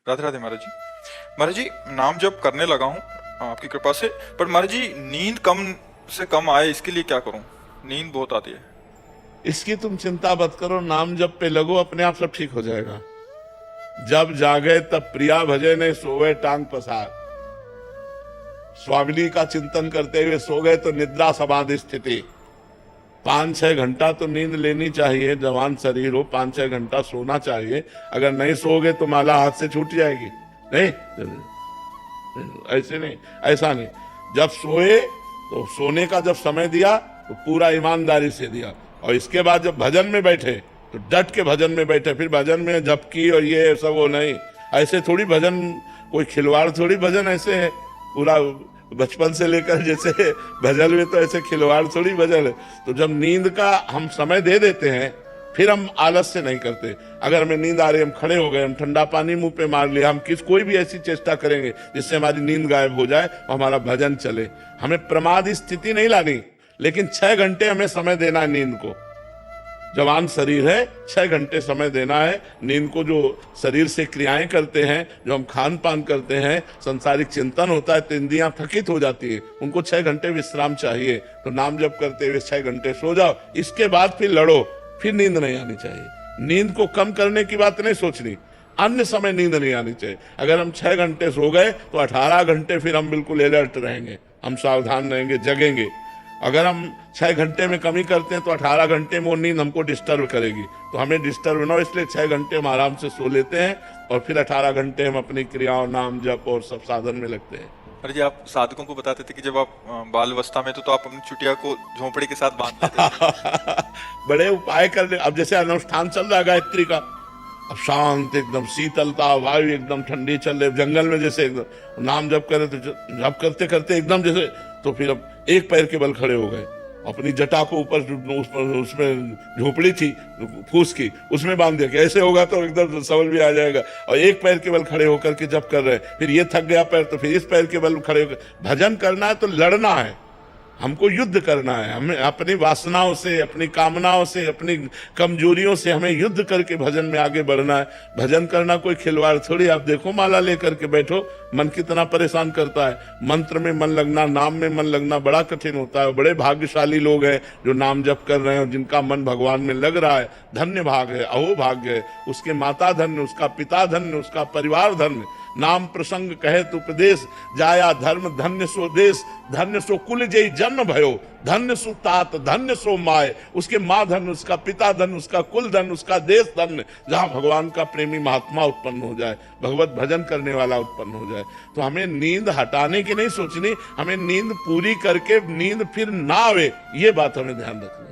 राधे राधे महाराज जी। महाराज जी, नाम जप करने लगा हूँ आपकी कृपा से, पर महाराज जी नींद कम से कम आए इसके लिए क्या करूँ? नींद बहुत आती है। इसकी तुम चिंता मत करो, नाम जप पे लगो, अपने आप सब ठीक हो जाएगा। जब जागे तब प्रिया भजे ने सोवे टांग पसार। स्वामिनी का चिंतन करते हुए सो गए तो निद्रा समाधि स्थिति। 5-6 घंटा तो नींद लेनी चाहिए। जवान शरीर हो, 5-6 घंटा सोना चाहिए। अगर नहीं सोओगे तो माला हाथ से छूट जाएगी। नहीं, ऐसे नहीं, ऐसा नहीं। जब सोए तो सोने का जब समय दिया तो पूरा ईमानदारी से दिया, और इसके बाद जब भजन में बैठे तो डट के भजन में बैठे। फिर भजन में झपकी और ये सब वो नहीं, ऐसे थोड़ी भजन, कोई खिलवाड़ थोड़ी भजन ऐसे है। पूरा बचपन से लेकर जैसे भजन में तो ऐसे खिलवाड़ थोड़ी भजन है। तो जब नींद का हम समय दे देते हैं फिर हम आलस से नहीं करते। अगर हमें नींद आ रही, हम खड़े हो गए, हम ठंडा पानी मुंह पे मार लिया, हम कोई भी ऐसी चेष्टा करेंगे जिससे हमारी नींद गायब हो जाए और हमारा भजन चले। हमें प्रमाद स्थिति नहीं लानी, लेकिन 6 घंटे हमें समय देना है नींद को। जवान शरीर है, 6 घंटे समय देना है नींद को। जो शरीर से क्रियाएं करते हैं, जो हम खान पान करते हैं, संसारिक चिंतन होता है तो इंद्रियां थकित हो जाती है, उनको 6 घंटे विश्राम चाहिए। तो नाम जप करते हुए 6 घंटे सो जाओ, इसके बाद फिर लड़ो, फिर नींद नहीं आनी चाहिए। नींद को कम करने की बात नहीं सोचनी, अन्य समय नींद नहीं आनी चाहिए। अगर हम 6 घंटे सो गए तो 18 घंटे फिर हम बिल्कुल अलर्ट रहेंगे, हम सावधान रहेंगे, जगेंगे। अगर हम 6 घंटे में कमी करते हैं तो 18 घंटे में वो नींद हमको डिस्टर्ब करेगी। तो हमें डिस्टर्ब ना हो, इसलिए 6 घंटे हम आराम से सो लेते हैं और फिर 18 घंटे हम अपनी क्रियाओं, नाम जप और सब साधन में लगते हैं। महाराज जी, आप साधकों को बताते थे कि जब आप बाल अवस्था में तो आप अपनी चुटिया को झोंपड़ी के साथ बांध लेते थे। बड़े उपाय कर ले। अब जैसे अनुष्ठान चल रहा है गायत्री का, अब शांत एकदम शीतलता, वायु एकदम ठंडी चल रही, जंगल में जैसे एकदम नाम जप करे तो जप करते करते एकदम जैसे, तो फिर अब एक पैर के बल खड़े हो गए, अपनी जटा को ऊपर उसमें झोपड़ी थी फूस की, उसमें बांध दिया कि ऐसे होगा तो एकदम समझ में आ जाएगा। और एक पैर के बल खड़े होकर के जप कर रहे हैं, फिर ये थक गया पैर तो फिर इस पैर के बल खड़े होकर। भजन करना है तो लड़ना है, हमको युद्ध करना है। हमें अपनी वासनाओं से, अपनी कामनाओं से, अपनी कमजोरियों से हमें युद्ध करके भजन में आगे बढ़ना है। भजन करना कोई खिलवाड़ थोड़ी। आप देखो, माला लेकर के बैठो, मन कितना परेशान करता है। मंत्र में मन लगना, नाम में मन लगना बड़ा कठिन होता है। बड़े भाग्यशाली लोग हैं जो नाम जप कर रहे हैं, जिनका मन भगवान में लग रहा है। धन्य भाग है, अहो भाग्य है। उसके माता धन्य, उसका पिता धन्य, उसका परिवार धन्य। नाम प्रसंग कहे तो उपदेश, जाया धर्म धन्य सो देश। धन्य सो कुल जय जन्म भयो, धन्य सो तात, धन्य सो माय। उसके माँ धन्य, उसका पिता धन्य, उसका कुल धन्य, उसका देश धन्य, जहाँ भगवान का प्रेमी महात्मा उत्पन्न हो जाए, भगवत भजन करने वाला उत्पन्न हो जाए। तो हमें नींद हटाने की नहीं सोचनी, हमें नींद पूरी करके नींद फिर ना आवे, ये बात हमें ध्यान रखनी।